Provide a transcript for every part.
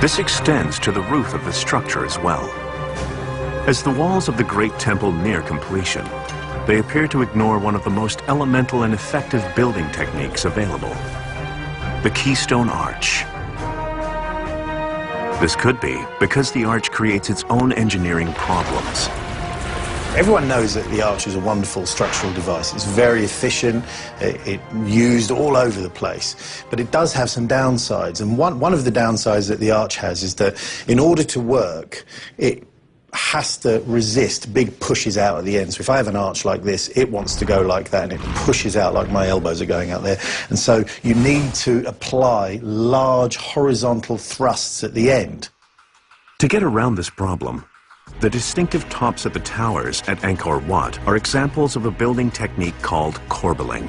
This extends to the roof of the structure as well. As the walls of the Great Temple near completion, they appear to ignore one of the most elemental and effective building techniques available: the Keystone Arch. This could be because the arch creates its own engineering problems. Everyone knows that the arch is a wonderful structural device. It's very efficient, it's used all over the place. But it does have some downsides. And one of the downsides that the arch has is that in order to work, it has to resist big pushes out at the end. So if I have an arch like this, it wants to go like that, and it pushes out like my elbows are going out there. And so you need to apply large horizontal thrusts at the end. To get around this problem, the distinctive tops of the towers at Angkor Wat are examples of a building technique called corbelling.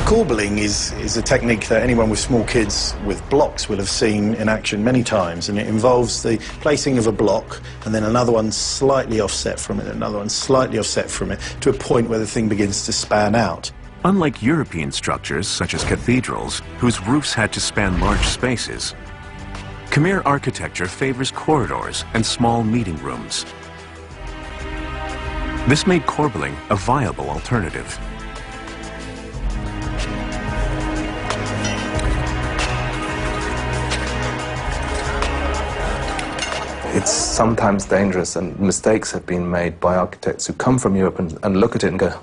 Corbelling is a technique that anyone with small kids with blocks will have seen in action many times, and it involves the placing of a block and then another one slightly offset from it, another one slightly offset from it, to a point where the thing begins to span out. Unlike European structures such as cathedrals, whose roofs had to span large spaces, Khmer architecture favors corridors and small meeting rooms. This made corbelling a viable alternative. It's sometimes dangerous, and mistakes have been made by architects who come from Europe and look at it and go,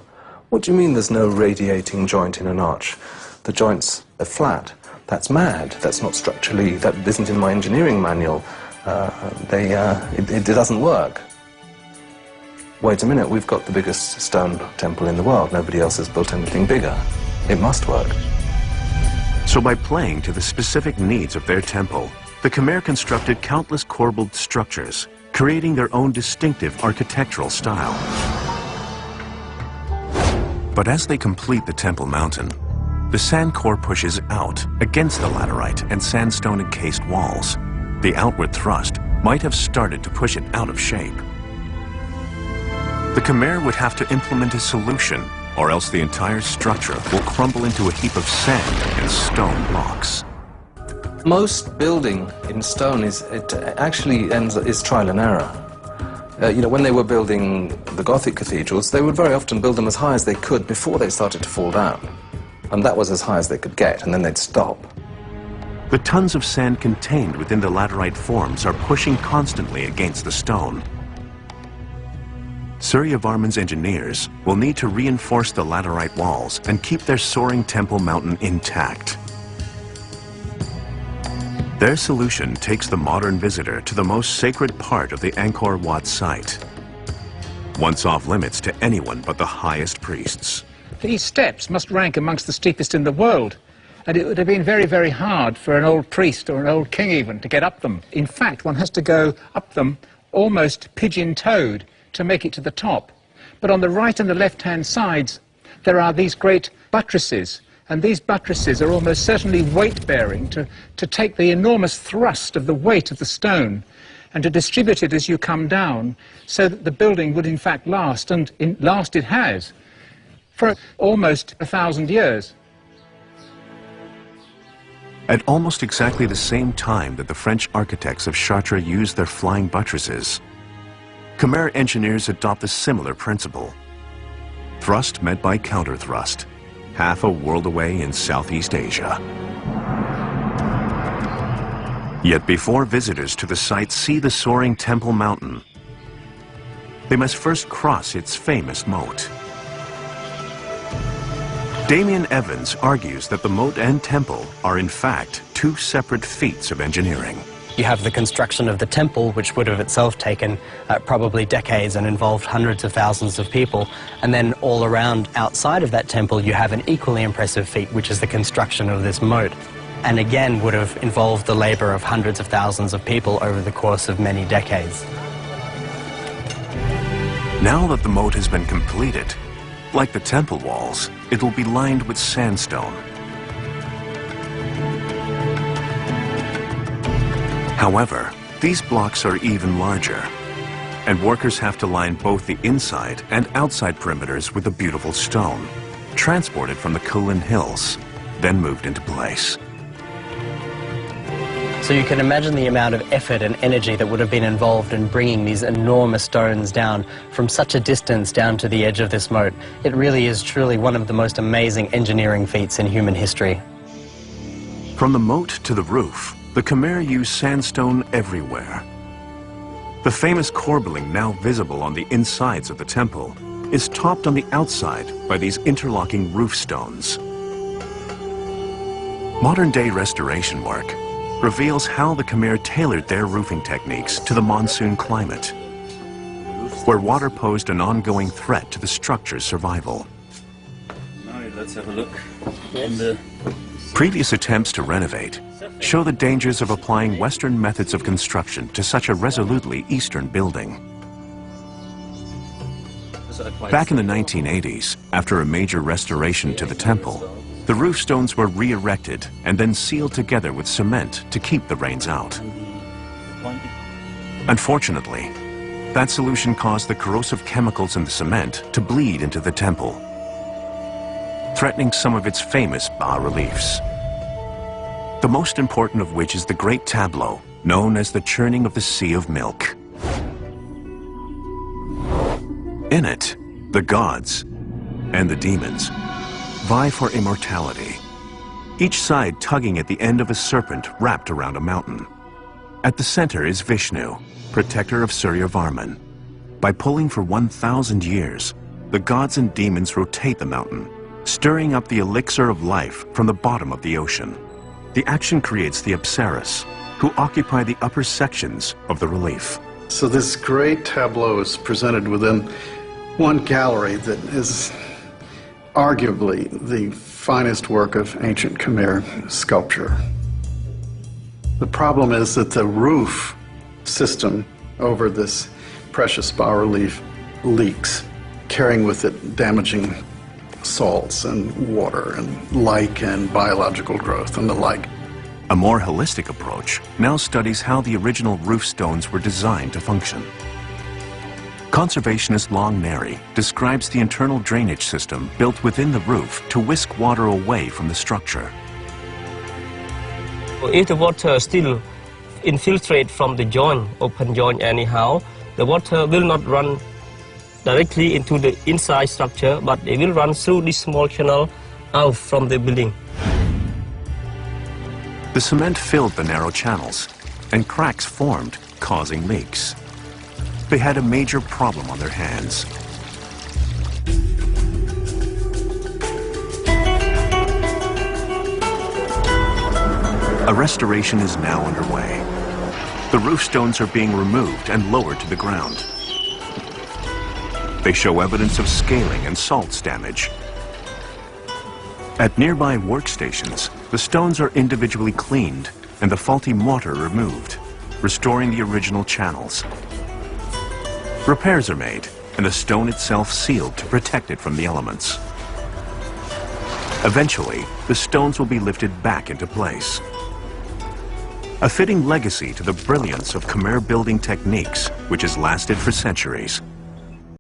"What do you mean there's no radiating joint in an arch? The joints are flat. That's mad. That's not structurally, that isn't in my engineering manual. It doesn't work." Wait a minute, we've got the biggest stone temple in the world. Nobody else has built anything bigger. It must work. So by playing to the specific needs of their temple, the Khmer constructed countless corbelled structures, creating their own distinctive architectural style. But as they complete the Temple Mountain, the sand core pushes out against the laterite and sandstone encased walls. The outward thrust might have started to push it out of shape. The Khmer would have to implement a solution, or else the entire structure will crumble into a heap of sand and stone blocks. Most building in stone is trial and error. When they were building the Gothic cathedrals, they would very often build them as high as they could before they started to fall down. And that was as high as they could get, and then they'd stop. The tons of sand contained within the laterite forms are pushing constantly against the stone. Suryavarman's engineers will need to reinforce the laterite walls and keep their soaring temple mountain intact. Their solution takes the modern visitor to the most sacred part of the Angkor Wat site, once off limits to anyone but the highest priests. These steps must rank amongst the steepest in the world, and it would have been very, very hard for an old priest or an old king even to get up them. In fact, one has to go up them almost pigeon-toed to make it to the top. But on the right and the left-hand sides, there are these great buttresses, and these buttresses are almost certainly weight-bearing to take the enormous thrust of the weight of the stone and to distribute it as you come down so that the building would in fact last, and last it has, for almost 1,000 years. At almost exactly the same time that the French architects of Chartres used their flying buttresses, Khmer engineers adopt a similar principle. Thrust met by counter-thrust, half a world away in Southeast Asia. Yet before visitors to the site see the soaring Temple Mountain, they must first cross its famous moat. Damien Evans argues that the moat and temple are in fact two separate feats of engineering. You have the construction of the temple, which would have itself taken probably decades and involved hundreds of thousands of people. And then all around outside of that temple, you have an equally impressive feat, which is the construction of this moat. And again, would have involved the labor of hundreds of thousands of people over the course of many decades. Now that the moat has been completed, like the temple walls, it will be lined with sandstone. However, these blocks are even larger, and workers have to line both the inside and outside perimeters with a beautiful stone, transported from the Kulin Hills, then moved into place. So you can imagine the amount of effort and energy that would have been involved in bringing these enormous stones down from such a distance down to the edge of this moat. It really is truly one of the most amazing engineering feats in human history. From the moat to the roof, the Khmer used sandstone everywhere. The famous corbelling now visible on the insides of the temple is topped on the outside by these interlocking roof stones. Modern-day restoration work reveals how the Khmer tailored their roofing techniques to the monsoon climate, where water posed an ongoing threat to the structure's survival. Now let's have a look on the... Previous attempts to renovate show the dangers of applying Western methods of construction to such a resolutely Eastern building. Back in the 1980s, after a major restoration to the temple, the roof stones were re-erected and then sealed together with cement to keep the rains out. Unfortunately, that solution caused the corrosive chemicals in the cement to bleed into the temple, threatening some of its famous bas-reliefs. The most important of which is the great tableau known as the Churning of the Sea of Milk. In it, the gods and the demons vie for immortality, each side tugging at the end of a serpent wrapped around a mountain. At the center is Vishnu, protector of Suryavarman. By pulling for 1,000 years, the gods and demons rotate the mountain, stirring up the elixir of life from the bottom of the ocean. The action creates the Apsaras, who occupy the upper sections of the relief. So this great tableau is presented within one gallery that is arguably the finest work of ancient Khmer sculpture. The problem is that the roof system over this precious bas-relief leaks, carrying with it damaging salts and water and light and biological growth and the like. A more holistic approach now studies how the original roof stones were designed to function. Conservationist Long Neri describes the internal drainage system built within the roof to whisk water away from the structure. If the water still infiltrate from the joint, open joint anyhow, the water will not run directly into the inside structure, but it will run through this small channel out from the building. The cement filled the narrow channels, and cracks formed, causing leaks. They had a major problem on their hands. A restoration is now underway. The roof stones are being removed and lowered to the ground. They show evidence of scaling and salts damage. At nearby workstations, the stones are individually cleaned and the faulty mortar removed, restoring the original channels. Repairs are made and the stone itself sealed to protect it from the elements. Eventually, the stones will be lifted back into place. A fitting legacy to the brilliance of Khmer building techniques, which has lasted for centuries.